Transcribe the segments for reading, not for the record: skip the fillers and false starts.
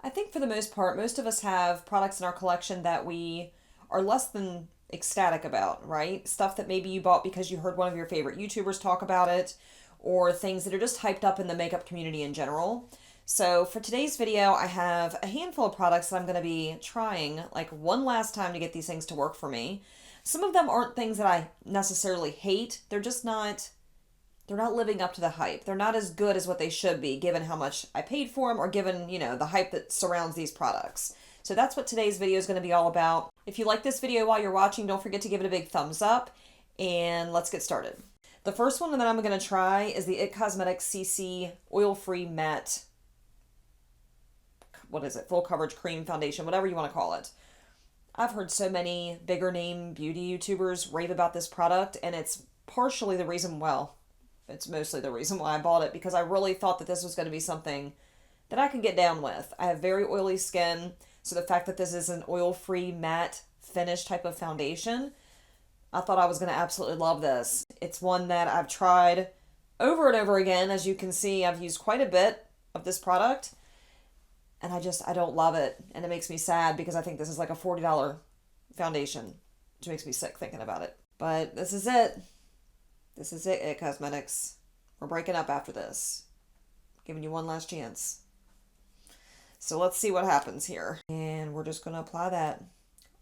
I think for the most part, most of us have products in our collection that we are less than ecstatic about, right? Stuff that maybe you bought because you heard one of your favorite YouTubers talk about it, or things that are just hyped up in the makeup community in general. So for today's video, I have a handful of products that I'm going to be trying like one last time to get these things to work for me. Some of them aren't things that I necessarily hate. They're not living up to the hype. They're not as good as what they should be given how much I paid for them or given, the hype that surrounds these products. So that's what today's video is going to be all about. If you like this video while you're watching, don't forget to give it a big thumbs up and let's get started. The first one that I'm going to try is the IT Cosmetics CC Oil-Free Matte, full coverage cream foundation, whatever you want to call it. I've heard so many bigger name beauty YouTubers rave about this product, and it's partially the reason, it's mostly the reason why I bought it, because I really thought that this was going to be something that I could get down with. I have very oily skin, so the fact that this is an oil-free matte finish type of foundation, I thought I was going to absolutely love this. It's one that I've tried over and over again. As you can see, I've used quite a bit of this product, and I don't love it, and it makes me sad because I think this is like a $40 foundation, which makes me sick thinking about it. But this is it. This is it, IT Cosmetics. We're breaking up after this. Giving you one last chance. So let's see what happens here. And we're just going to apply that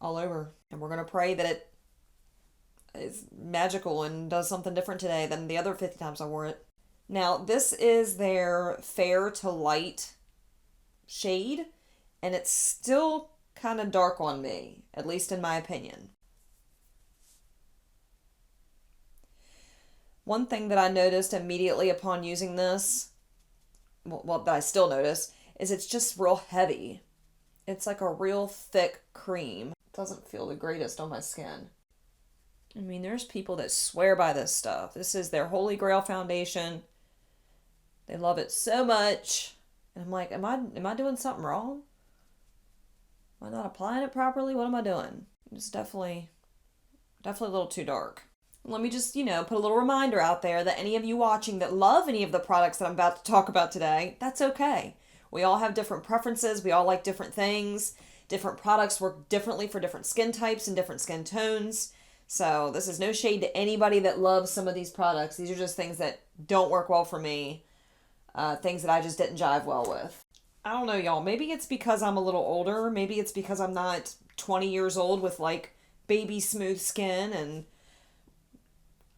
all over. And we're going to pray that it is magical and does something different today than the other 50 times I wore it. Now, this is their fair to light shade, and it's still kind of dark on me, at least in my opinion. One thing that I noticed immediately upon using this, that I still notice, is it's just real heavy. It's like a real thick cream. It doesn't feel the greatest on my skin. I mean, there's people that swear by this stuff. This is their holy grail foundation. They love it so much. And I'm like, am I doing something wrong? Am I not applying it properly? What am I doing? It's definitely a little too dark. Let me just, put a little reminder out there that any of you watching that love any of the products that I'm about to talk about today, that's okay. We all have different preferences. We all like different things. Different products work differently for different skin types and different skin tones. So this is no shade to anybody that loves some of these products. These are just things that don't work well for me. Things that I just didn't jive well with. I don't know, y'all. Maybe it's because I'm a little older. Maybe it's because I'm not 20 years old with like baby smooth skin, and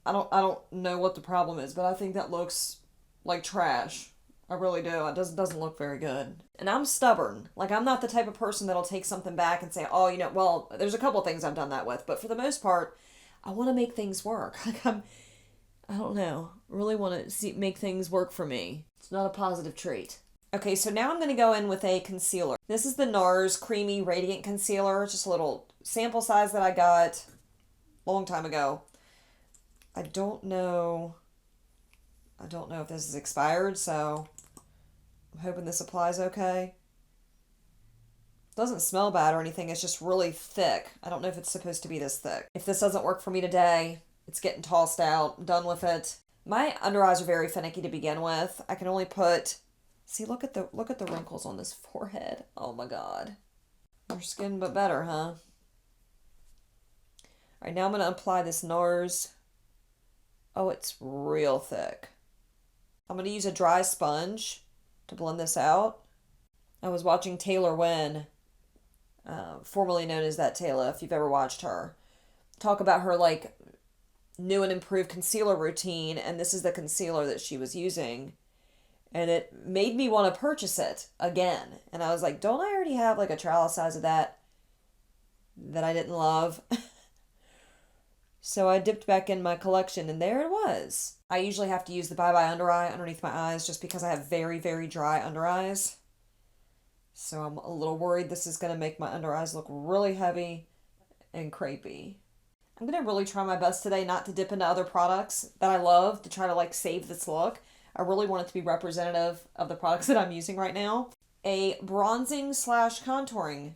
I don't know what the problem is, but I think that looks like trash. I really do. It doesn't look very good. And I'm stubborn. Like, I'm not the type of person that'll take something back and say, oh, there's a couple things I've done that with, but for the most part, I want to make things work. Like, I don't know, really want to make things work for me. It's not a positive trait. Okay, so now I'm going to go in with a concealer. This is the NARS Creamy Radiant Concealer. Just a little sample size that I got a long time ago. I don't know if this is expired, so I'm hoping this applies okay. It doesn't smell bad or anything. It's just really thick. I don't know if it's supposed to be this thick. If this doesn't work for me today, it's getting tossed out. I'm done with it. My under eyes are very finicky to begin with. I can only put... See, look at the wrinkles on this forehead. Oh my god. More skin but better, huh? Alright, now I'm going to apply this NARS. Oh, it's real thick. I'm going to use a dry sponge to blend this out. I was watching Taylor Wynn, formerly known as That Taylor, if you've ever watched her, talk about her like new and improved concealer routine, and this is the concealer that she was using, and it made me want to purchase it again. And I was like, don't I already have like a trial size of that I didn't love? So I dipped back in my collection, and there it was. I usually have to use the Bye Bye Under Eye underneath my eyes just because I have very, very dry under eyes. So I'm a little worried this is going to make my under eyes look really heavy and crepey. I'm going to really try my best today not to dip into other products that I love to try to like save this look. I really want it to be representative of the products that I'm using right now. A bronzing / contouring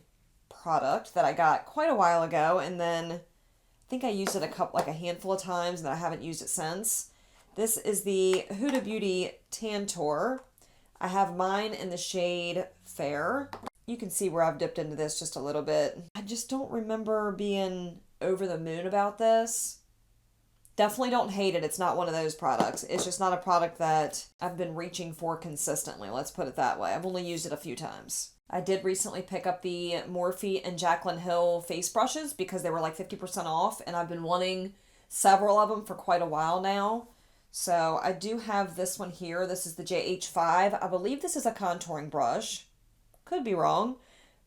product that I got quite a while ago, and then I think I used it a handful of times, and I haven't used it since. This is the Huda Beauty Tantour. I have mine in the shade Fair. You can see where I've dipped into this just a little bit. I just don't remember being over the moon about this. Definitely don't hate it. It's not one of those products. It's just not a product that I've been reaching for consistently. Let's put it that way. I've only used it a few times. I did recently pick up the Morphe and Jaclyn Hill face brushes because they were like 50% off, and I've been wanting several of them for quite a while now. So I do have this one here. This is the JH5. I believe this is a contouring brush. Could be wrong,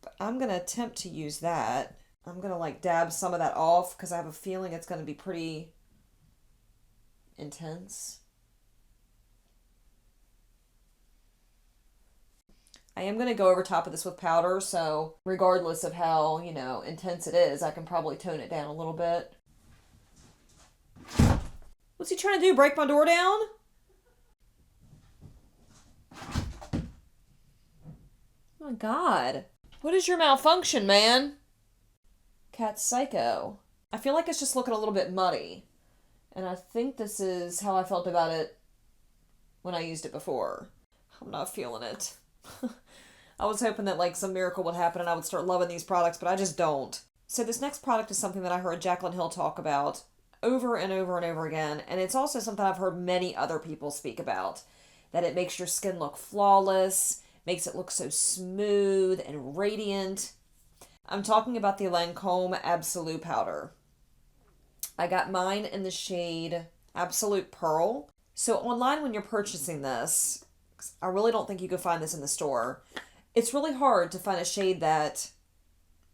but I'm going to attempt to use that. I'm going to like dab some of that off because I have a feeling it's going to be pretty intense. I am going to go over top of this with powder, so regardless of how, intense it is, I can probably tone it down a little bit. What's he trying to do? Break my door down? Oh my God. What is your malfunction, man? Cat's psycho. I feel like it's just looking a little bit muddy. And I think this is how I felt about it when I used it before. I'm not feeling it. I was hoping that like some miracle would happen and I would start loving these products, but I just don't. So this next product is something that I heard Jaclyn Hill talk about over and over and over again. And it's also something I've heard many other people speak about. That it makes your skin look flawless, makes it look so smooth and radiant. I'm talking about the Lancome Absolute Powder. I got mine in the shade Absolute Pearl. So online when you're purchasing this, I really don't think you could find this in the store. It's really hard to find a shade that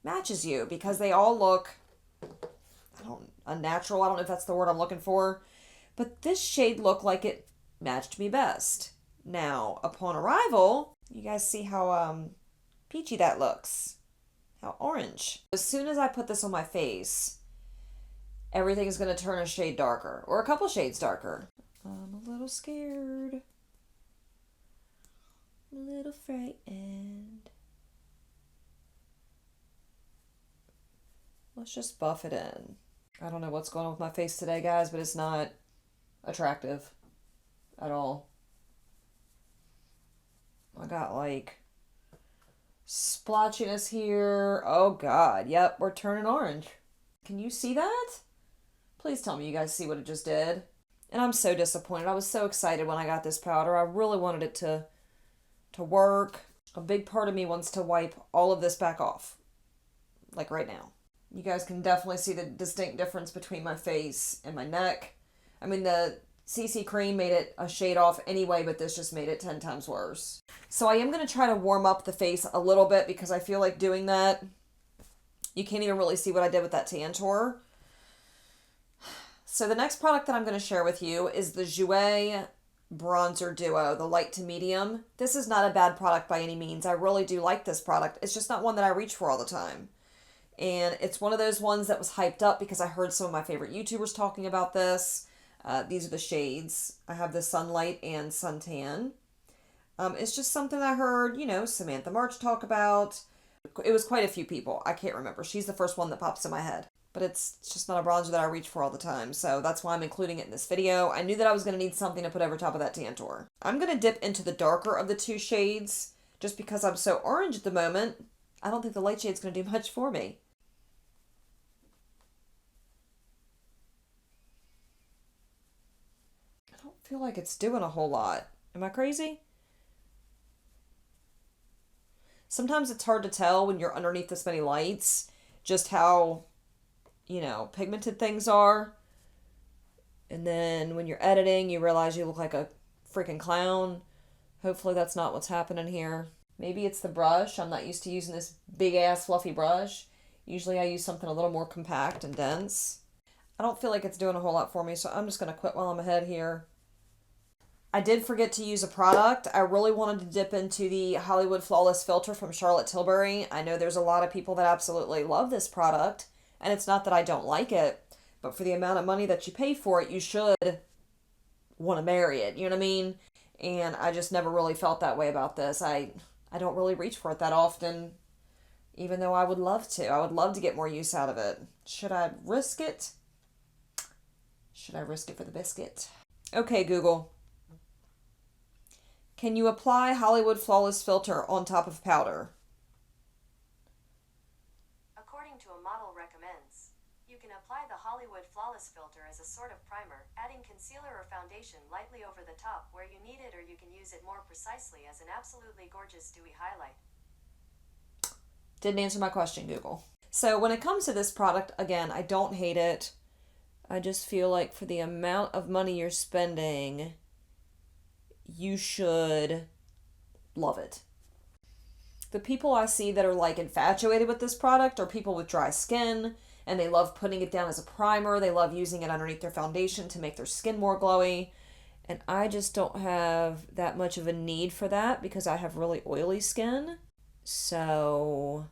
matches you because they all look unnatural. I don't know if that's the word I'm looking for. But this shade looked like it matched me best. Now, upon arrival, you guys see how peachy that looks. How orange. As soon as I put this on my face, everything is going to turn a shade darker, or a couple shades darker. I'm a little scared. A little frightened. Let's just buff it in. I don't know what's going on with my face today, guys, but it's not attractive at all. I got like splotchiness here. Oh God, yep, we're turning orange. Can you see that? Please tell me you guys see what it just did. And I'm so disappointed. I was so excited when I got this powder. I really wanted it to work. A big part of me wants to wipe all of this back off. Like right now. You guys can definitely see the distinct difference between my face and my neck. I mean, the CC cream made it a shade off anyway, but this just made it 10 times worse. So I am going to try to warm up the face a little bit because I feel like doing that, you can't even really see what I did with that Tantour. So the next product that I'm going to share with you is the Jouer Bronzer Duo, the light to medium. This is not a bad product by any means. I really do like this product. It's just not one that I reach for all the time. And it's one of those ones that was hyped up because I heard some of my favorite YouTubers talking about this. These are the shades. I have the Sunlight and Suntan. It's just something I heard, Samantha March talk about. It was quite a few people. I can't remember. She's the first one that pops in my head. But it's just not a bronzer that I reach for all the time. So that's why I'm including it in this video. I knew that I was going to need something to put over top of that Tantour. I'm going to dip into the darker of the two shades. Just because I'm so orange at the moment, I don't think the light shade's going to do much for me. I don't feel like it's doing a whole lot. Am I crazy? Sometimes it's hard to tell when you're underneath this many lights just how pigmented things are. And then when you're editing, you realize you look like a freaking clown. Hopefully that's not what's happening here. Maybe it's the brush. I'm not used to using this big ass fluffy brush. Usually I use something a little more compact and dense. I don't feel like it's doing a whole lot for me, so I'm just going to quit while I'm ahead here. I did forget to use a product. I really wanted to dip into the Hollywood Flawless Filter from Charlotte Tilbury. I know there's a lot of people that absolutely love this product. And it's not that I don't like it, but for the amount of money that you pay for it, you should want to marry it. You know what I mean? And I just never really felt that way about this. I don't really reach for it that often, even though I would love to. I would love to get more use out of it. Should I risk it? Should I risk it for the biscuit? Okay, Google. Can you apply Hollywood Flawless Filter on top of powder? apply the Hollywood Flawless filter as a sort of primer, adding concealer or foundation lightly over the top where you need it, or you can use it more precisely as an absolutely gorgeous dewy highlight. Didn't answer my question, Google. So when it comes to this product, again, I don't hate it. I just feel like for the amount of money you're spending, you should love it. The people I see that are like infatuated with this product are people with dry skin, and they love putting it down as a primer. They love using it underneath their foundation to make their skin more glowy. And I just don't have that much of a need for that because I have really oily skin. So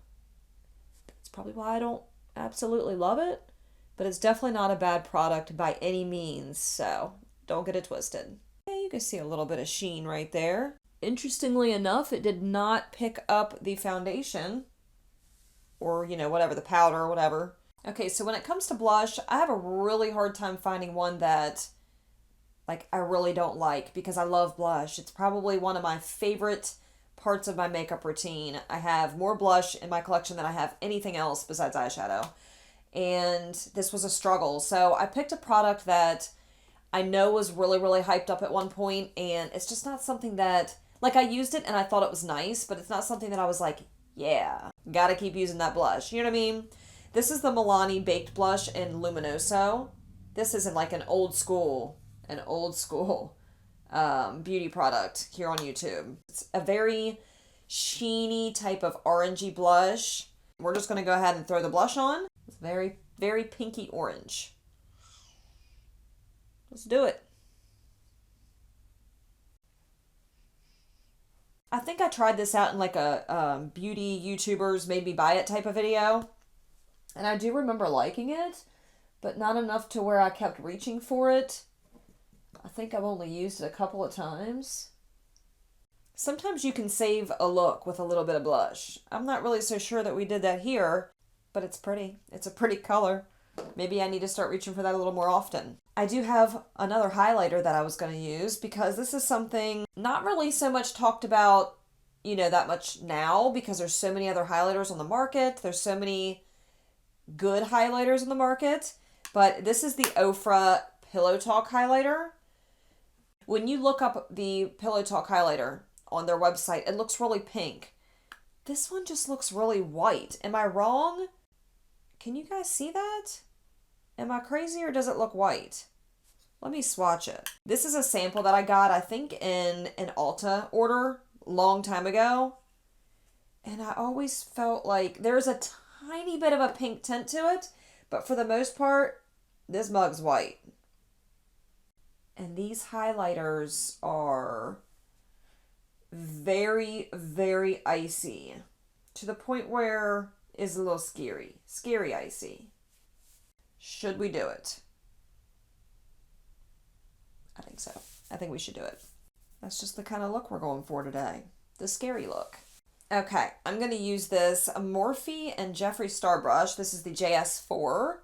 that's probably why I don't absolutely love it. But it's definitely not a bad product by any means, so don't get it twisted. Yeah, you can see a little bit of sheen right there. Interestingly enough, it did not pick up the foundation or, whatever, the powder or whatever. Okay, so when it comes to blush, I have a really hard time finding one that, I really don't like because I love blush. It's probably one of my favorite parts of my makeup routine. I have more blush in my collection than I have anything else besides eyeshadow. And this was a struggle. So I picked a product that I know was really, really hyped up at one point, and it's just not something that, I used it and I thought it was nice, but it's not something that I was like, yeah, gotta keep using that blush. You know what I mean? This is the Milani Baked Blush in Luminoso. This is an old school beauty product here on YouTube. It's a very sheeny type of orangey blush. We're just going to go ahead and throw the blush on. It's very, very pinky orange. Let's do it. I think I tried this out in a beauty YouTubers made me buy it type of video. And I do remember liking it, but not enough to where I kept reaching for it. I think I've only used it a couple of times. Sometimes you can save a look with a little bit of blush. I'm not really so sure that we did that here, but it's pretty. It's a pretty color. Maybe I need to start reaching for that a little more often. I do have another highlighter that I was going to use because this is something not really so much talked about, that much now because there's so many other highlighters on the market. There's so many good highlighters on the market, but this is the Ofra Pillow Talk highlighter. When you look up the Pillow Talk highlighter on their website, it looks really pink. This one just looks really white. Am I wrong? Can you guys see that? Am I crazy or does it look white? Let me swatch it. This is a sample that I got, I think, in an Ulta order long time ago. And I always felt like there's a tiny bit of a pink tint to it, but for the most part, this mug's white. And these highlighters are very, very icy to the point where it's a little scary. Scary icy. Should we do it? I think so. I think we should do it. That's just the kind of look we're going for today. The scary look. Okay, I'm going to use this Morphe and Jeffree Star brush. This is the JS4.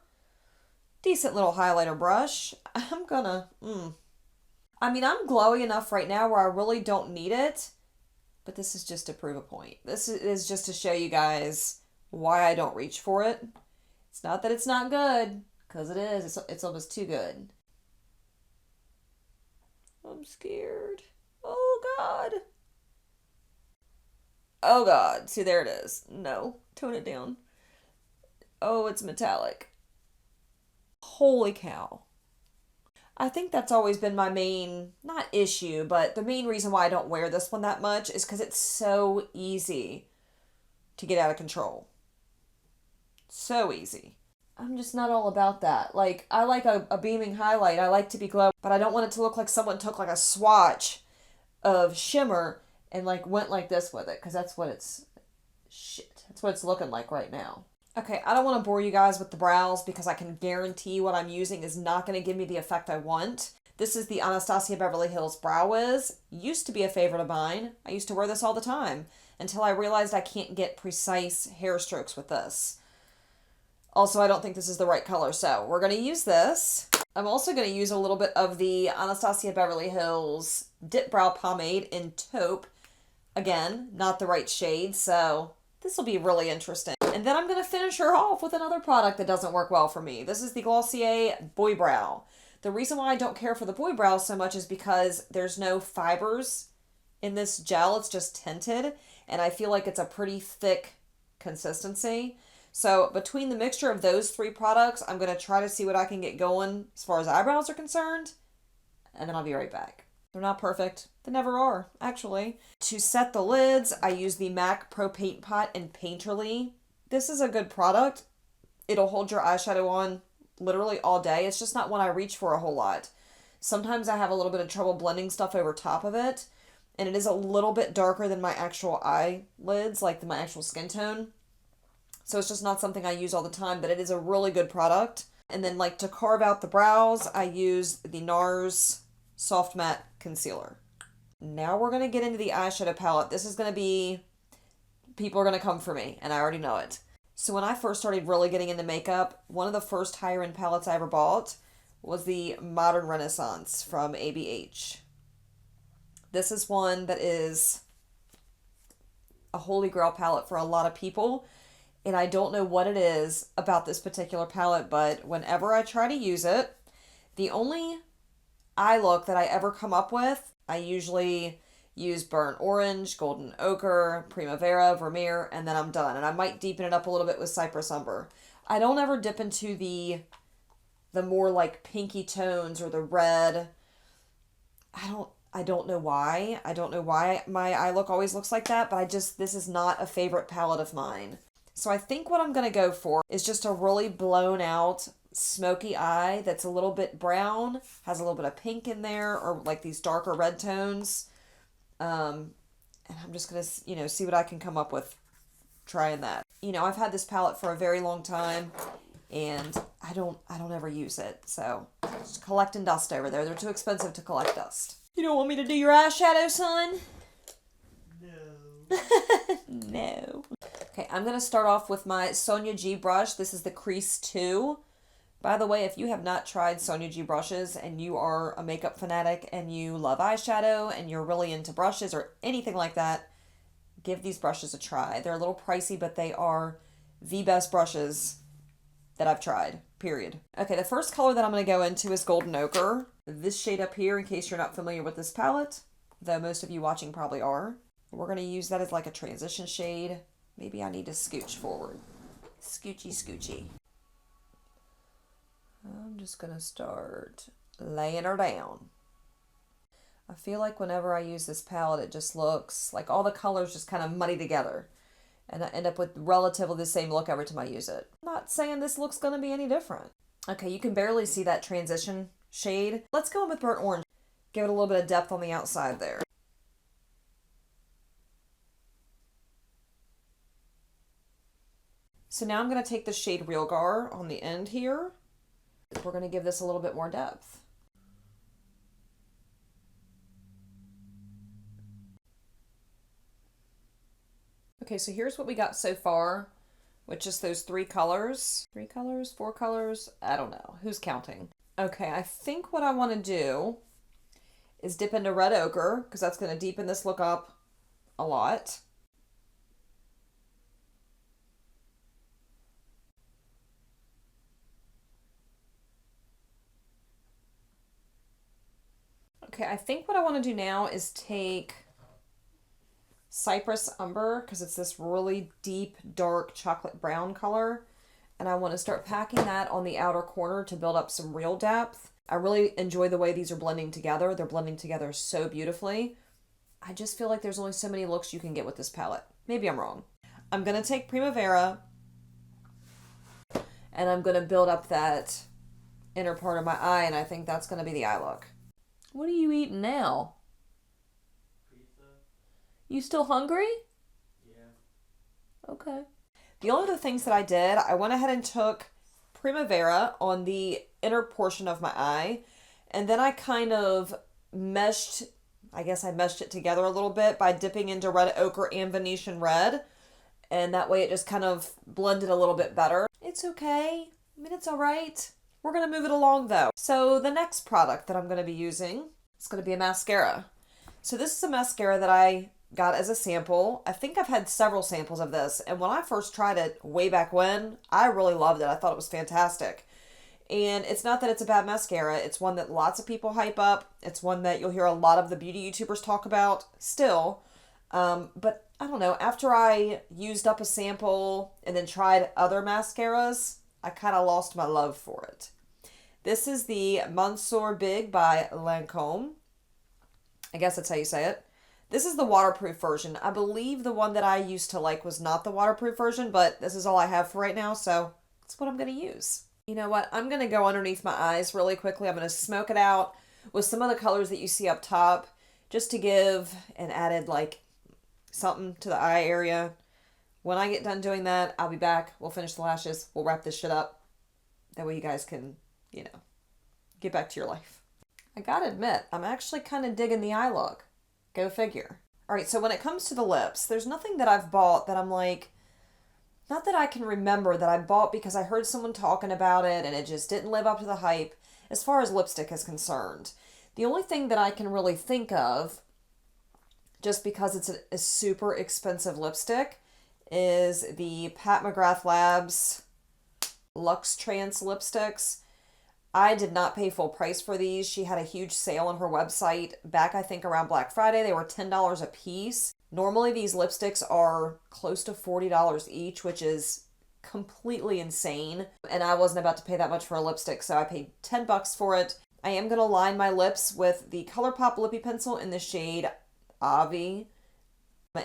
Decent little highlighter brush. I'm glowy enough right now where I really don't need it, but this is just to prove a point. This is just to show you guys why I don't reach for it. It's not that it's not good, because it is. It's almost too good. I'm scared. Oh, God. Oh, God. See, there it is. No. Tone it down. Oh, it's metallic. Holy cow. I think that's always been my main, not issue, but the main reason why I don't wear this one that much is because it's so easy to get out of control. So easy. I'm just not all about that. I like a beaming highlight. I like to be glow, but I don't want it to look like someone took a swatch of shimmer and went like this with it, because that's what it's looking like right now. Okay, I don't want to bore you guys with the brows because I can guarantee what I'm using is not going to give me the effect I want. This is the Anastasia Beverly Hills Brow Wiz. Used to be a favorite of mine. I used to wear this all the time until I realized I can't get precise hair strokes with this. Also, I don't think this is the right color, so we're going to use this. I'm also going to use a little bit of the Anastasia Beverly Hills Dip Brow Pomade in Taupe. Again, not the right shade, so This will be really interesting. And then I'm going to finish her off with another product that doesn't work well for me. This is the Glossier Boy Brow. The reason why I don't care for the Boy Brow so much is because there's no fibers in this gel. It's just tinted, and I feel like it's a pretty thick consistency. So between the mixture of those three products, I'm going to try to see what I can get going as far as eyebrows are concerned, and then I'll be right back. They're not perfect. They never are, actually. To set the lids, I use the MAC Pro Paint Pot in Painterly. This is a good product. It'll hold your eyeshadow on literally all day. It's just not one I reach for a whole lot. Sometimes I have a little bit of trouble blending stuff over top of it, and it is a little bit darker than my actual eyelids, like my actual skin tone. So it's just not something I use all the time, but it is a really good product. And then like to carve out the brows, I use the NARS Soft Matte Concealer. Now we're going to get into the eyeshadow palette. This is going to be, people are going to come for me, and I already know it. So when I first started really getting into makeup, one of the first higher end palettes I ever bought was the Modern Renaissance from ABH. This is one that is a holy grail palette for a lot of people, and I don't know what it is about this particular palette, but whenever I try to use it, the only eye look that I ever come up with, I usually use burnt orange, golden ochre, primavera, vermeer, and then I'm done. And I might deepen it up a little bit with cypress umber. I don't ever dip into the more like pinky tones or the red. I don't know why. I don't know why my eye look always looks like that, but this is not a favorite palette of mine. So I think what I'm going to go for is just a really blown out smoky eye that's a little bit brown, has a little bit of pink in there, or like these darker red tones. And I'm just going to, see what I can come up with trying that. I've had this palette for a very long time, and I don't ever use it. So just collecting dust over there. They're too expensive to collect dust. You don't want me to do your eyeshadow, son? No. No. Okay, I'm going to start off with my Sonia G brush. This is the Crease 2. By the way, if you have not tried Sonia G brushes and you are a makeup fanatic and you love eyeshadow and you're really into brushes or anything like that, give these brushes a try. They're a little pricey, but they are the best brushes that I've tried, period. Okay, the first color that I'm going to go into is Golden Ochre. This shade up here, in case you're not familiar with this palette, though most of you watching probably are. We're going to use that as like a transition shade. Maybe I need to scooch forward. Scoochy, scoochy. I'm just going to start laying her down. I feel like whenever I use this palette, it just looks like all the colors just kind of muddy together. And I end up with relatively the same look every time I use it. I'm not saying this look's going to be any different. Okay, you can barely see that transition shade. Let's go in with burnt orange. Give it a little bit of depth on the outside there. So now I'm going to take the shade Real Gar on the end here. We're going to give this a little bit more depth. Okay, so here's what we got so far with just those three colors. 3 colors, 4 colors, I don't know. Who's counting? Okay, I think what I want to do is dip into red ochre because that's going to deepen this look up a lot. Okay, I think what I want to do now is take Cypress Umber, because it's this really deep, dark chocolate brown color, and I want to start packing that on the outer corner to build up some real depth. I really enjoy the way these are blending together. They're blending together so beautifully. I just feel like there's only so many looks you can get with this palette. Maybe I'm wrong. I'm going to take Primavera, and I'm going to build up that inner part of my eye, and I think that's going to be the eye look. What are you eating now? Pizza? You still hungry? Yeah. Okay. The only other things that I did, I went ahead and took Primavera on the inner portion of my eye, and then I kind of meshed it together a little bit by dipping into red ochre and Venetian red, and that way it just kind of blended a little bit better. It's okay. I mean, it's all right. We're going to move it along though. So the next product that I'm going to be using is going to be a mascara. So this is a mascara that I got as a sample. I think I've had several samples of this, and when I first tried it way back when, I really loved it. I thought it was fantastic. And it's not that it's a bad mascara. It's one that lots of people hype up. It's one that you'll hear a lot of the beauty YouTubers talk about still. But I don't know. After I used up a sample and then tried other mascaras, I kind of lost my love for it. This is the Monsieur Big by Lancome. I guess that's how you say it. This is the waterproof version. I believe the one that I used to like was not the waterproof version, but this is all I have for right now, so that's what I'm going to use. You know what? I'm going to go underneath my eyes really quickly. I'm going to smoke it out with some of the colors that you see up top just to give an added, like, something to the eye area. When I get done doing that, I'll be back. We'll finish the lashes. We'll wrap this shit up. That way you guys can, get back to your life. I gotta admit, I'm actually kind of digging the eye look. Go figure. All right, so when it comes to the lips, there's nothing that I've bought that I'm like, not that I can remember that I bought because I heard someone talking about it and it just didn't live up to the hype as far as lipstick is concerned. The only thing that I can really think of, just because it's a super expensive lipstick, is the Pat McGrath Labs Luxe Trance lipsticks. I did not pay full price for these. She had a huge sale on her website back, I think, around Black Friday. They were $10 a piece. Normally, these lipsticks are close to $40 each, which is completely insane. And I wasn't about to pay that much for a lipstick, so I paid $10 for it. I am going to line my lips with the ColourPop Lippy Pencil in the shade Avi.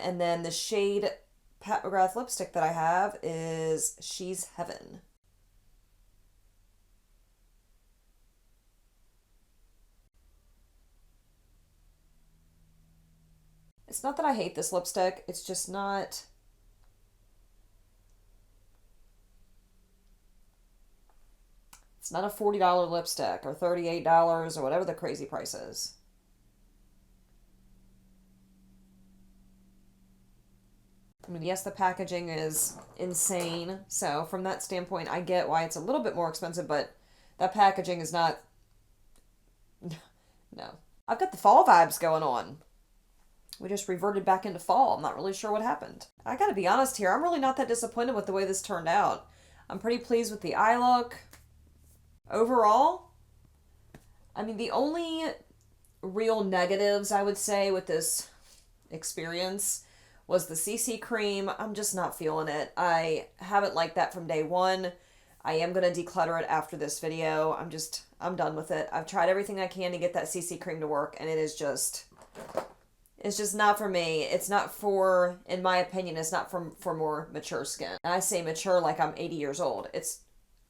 And then the shade Pat McGrath lipstick that I have is She's Heaven. It's not that I hate this lipstick, it's just not... It's not a $40 lipstick or $38 or whatever the crazy price is. I mean, yes, the packaging is insane, so from that standpoint, I get why it's a little bit more expensive, but that packaging is not... No. I've got the fall vibes going on. We just reverted back into fall. I'm not really sure what happened. I gotta be honest here, I'm really not that disappointed with the way this turned out. I'm pretty pleased with the eye look. Overall, I mean, the only real negatives, I would say, with this experience was the CC cream. I'm just not feeling it. I haven't liked that from day one. I am going to declutter it after this video. I'm done with it. I've tried everything I can to get that CC cream to work, and it's just not for me. It's not for, in my opinion, it's not for more mature skin. And I say mature like I'm 80 years old.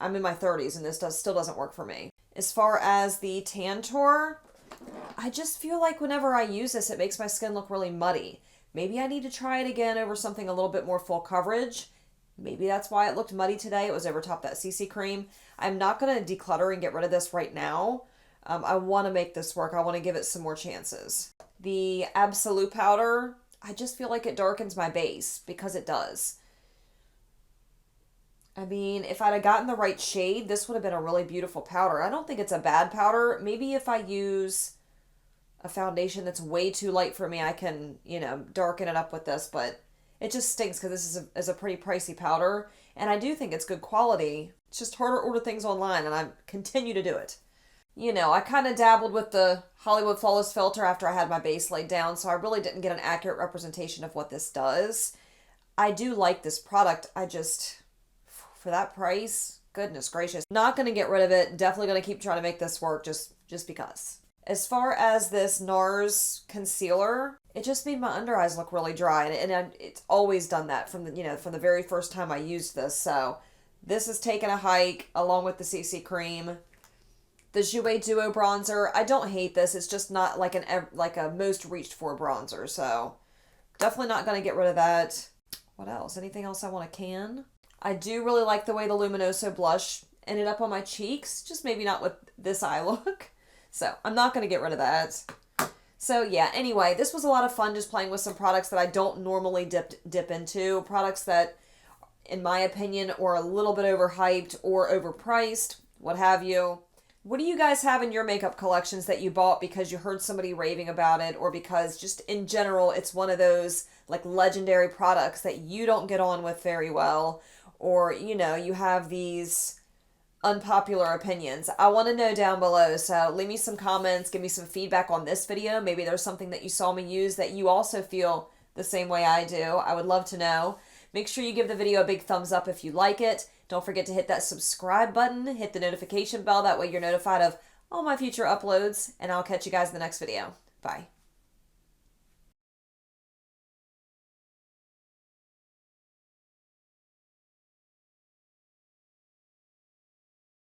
I'm in my 30s, and this still doesn't work for me. As far as the Tantour, I just feel like whenever I use this, it makes my skin look really muddy. Maybe I need to try it again over something a little bit more full coverage. Maybe that's why it looked muddy today. It was over top that CC cream. I'm not going to declutter and get rid of this right now. I want to make this work. I want to give it some more chances. The Absolute powder, I just feel like it darkens my base because it does. I mean, if I'd have gotten the right shade, this would have been a really beautiful powder. I don't think it's a bad powder. Maybe if I use a foundation that's way too light for me, I can, darken it up with this, but it just stinks because this is a pretty pricey powder, and I do think it's good quality. It's just harder to order things online, and I continue to do it. I kind of dabbled with the Hollywood Flawless filter after I had my base laid down, so I really didn't get an accurate representation of what this does. I do like this product. I just, for that price, goodness gracious. Not going to get rid of it. Definitely going to keep trying to make this work just because. As far as this NARS concealer, it just made my under eyes look really dry, and it's always done that from the very first time I used this. So this has taken a hike along with the CC cream. The Jouer Duo bronzer, I don't hate this. It's just not like a most reached for bronzer, so definitely not going to get rid of that. What else? Anything else I want to can? I do really like the way the Luminoso blush ended up on my cheeks, just maybe not with this eye look. So I'm not going to get rid of that. So yeah, anyway, this was a lot of fun just playing with some products that I don't normally dip into. Products that, in my opinion, are a little bit overhyped or overpriced, what have you. What do you guys have in your makeup collections that you bought because you heard somebody raving about it, or because just in general it's one of those like legendary products that you don't get on with very well, or you have these unpopular opinions? I want to know down below, so leave me some comments, give me some feedback on this video. Maybe there's something that you saw me use that you also feel the same way I do. I would love to know. Make sure you give the video a big thumbs up if you like it. Don't forget to hit that subscribe button, hit the notification bell, that way you're notified of all my future uploads, and I'll catch you guys in the next video. Bye.